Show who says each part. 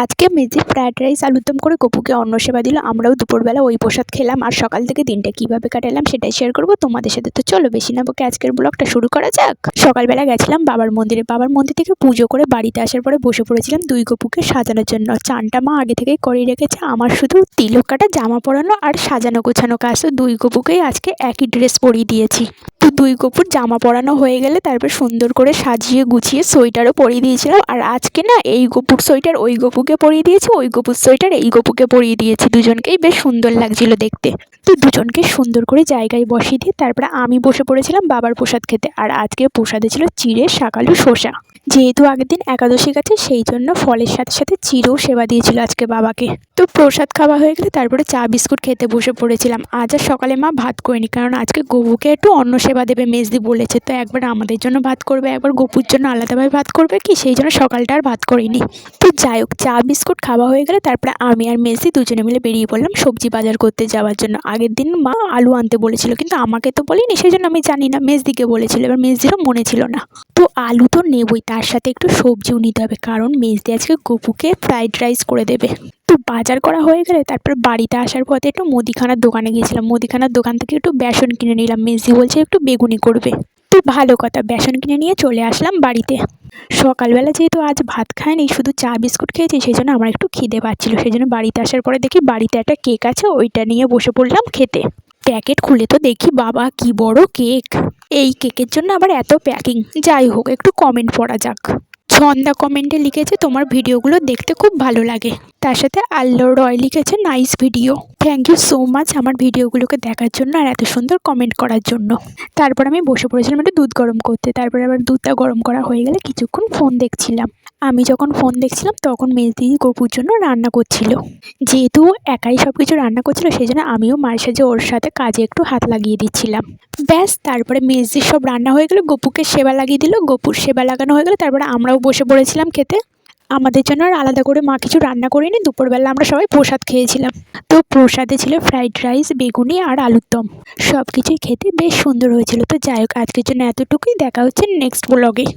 Speaker 1: আজকে মেজে fried rice আলুর দম করে গপুকে অন্ন সেবা দিল। আমরাও দুপুরবেলা ওই প্রসাদ খেলাম আর সকাল থেকে দিনটা কিভাবে কাটালাম সেটাই শেয়ার করবো তোমাদের সাথে। তো চলো বেশি না বকে আজকের ব্লগটা শুরু করা যাক। সকালবেলা গেছিলাম বাবার মন্দিরে, বাবার মন্দির থেকে পুজো করে বাড়িতে আসার পরে বসে পড়েছিলাম দুই গপুকে সাজানোর জন্য। চানটা মা আগে থেকেই করে রেখেছে, আমার শুধু তিলক কাটা, জামা পরানো আর সাজানো গোছানো কাজ। তো দুই গপুকেই আজকে একই ড্রেস পরিয়ে দিয়েছি। তো দুই গপুর জামা পরানো হয়ে গেলে তারপর সুন্দর করে সাজিয়ে গুছিয়ে সোয়েটারও পরিয়ে দিয়েছিলাম। আর আজকে না এই গপুর সোয়েটার ওই গপুকে পরিয়ে দিয়েছি, ওই গপুর সোয়েটার এই গপুকে পরিয়ে দিয়েছি। দুজনকেই বেশ সুন্দর লাগছিল দেখতে। তো দুজনকে সুন্দর করে জায়গায় বসিয়ে দিয়ে তারপরে আমি বসে পড়েছিলাম বাবার প্রসাদ খেতে। আর আজকে প্রসাদে ছিল চিড়ে, শাক, আলু, শসা। যেহেতু আগের দিন একাদশী গেছে সেই জন্য ফলের সাথে সাথে চিড়েও সেবা দিয়েছিল আজকে বাবাকে। তো প্রসাদ খাওয়া হয়ে গেলে তারপরে চা বিস্কুট খেতে বসে পড়েছিলাম। আজ আর সকালে মা ভাত করেনি, কারণ আজকে গপুকে একটু অন্ন সেবা দেবে মেজদি বলেছে। তো একবার আমাদের জন্য ভাত করবে, একবার গপুর জন্য আলাদাভাবে ভাত করবে কি, সেই জন্য সকালটা আর ভাত করিনি। তো যাই হোক, চা বিস্কুট খাওয়া হয়ে গেলে তারপরে আমি আর মেজদি দুজনে মিলে বেরিয়ে পড়লাম সবজি বাজার করতে যাওয়ার জন্য। আগের দিন মা আলু আনতে বলেছিল, কিন্তু আমাকে তো বলিনি, সেই জন্য আমি জানি না, মেজদিকে বলেছিল। এবার মেজদিরও মনে ছিল না। তো আলু তো নেবই, তার সাথে একটু সবজিও নিতে হবে, কারণ মেজদি আজকে গপুকে ফ্রাইড রাইস করে দেবে। তো বাজার করা হয়ে গেলে তারপর বাড়িতে আসার পথে একটু মুদিখানার দোকানে গিয়েছিলাম। মুদিখানার দোকান থেকে একটু বেসন কিনে নিলাম, মেজদি বলছে একটু বেগুনি করবে। তো ভালো কথা, বেসন কিনে নিয়ে চলে আসলাম বাড়িতে। সকালবেলা যেহেতু আজ ভাত খাইনি, শুধু চা বিস্কুট খেয়েছি, সেই জন্য আমার একটু খিদে পাচ্ছিল। সেই জন্য বাড়িতে আসার পরে দেখি বাড়িতে একটা কেক আছে, ওইটা নিয়ে বসে পড়লাম খেতে। প্যাকেট খুলে তো দেখি বাবা কি বড় কেক! এই কেকের জন্য আবার এত প্যাকিং! যাই হোক, একটু কমেন্ট পড়া যাক। ছন্দা কমেন্টে লিখেছে তোমার ভিডিওগুলো দেখতে খুব ভালো লাগে। তার সাথে আল্লো রয় লিখেছে nice video. Thank you so much আমার ভিডিওগুলোকে দেখার জন্য আর এত সুন্দর কমেন্ট করার জন্য। তারপর আমি বসে পড়েছিলাম একটু দুধ গরম করতে। তারপরে আবার দুধটা গরম করা হয়ে গেলে কিছুক্ষণ ফোন দেখছিলাম। আমি যখন ফোন দেখছিলাম তখন মেজদি গপুর জন্য রান্না করছিল। যেহেতু একাই সব কিছু রান্না করছিল, সেই জন্য আমিও মায়ের সাথে ওর সাথে কাজে একটু হাত লাগিয়ে দিচ্ছিলাম। ব্যাস, তারপরে মেজদির সব রান্না হয়ে গেলো, গপুকে সেবা লাগিয়ে দিল। গপুর সেবা লাগানো হয়ে গেলে তারপরে আমরাও বসে পড়েছিলাম খেতে। আমাদের জন্য আর আলাদা করে মা কিছু রান্না করিনি, দুপুরবেলা আমরা সবাই প্রসাদ খেয়েছিলাম। তো প্রসাদে ছিল ফ্রাইড রাইস, বেগুনি আর আলুর দম। সব কিছুই খেতে বেশ সুন্দর হয়েছিল। তো যাই হোক, আজকের জন্য এতটুকুই। দেখা হচ্ছে নেক্সট ব্লগে।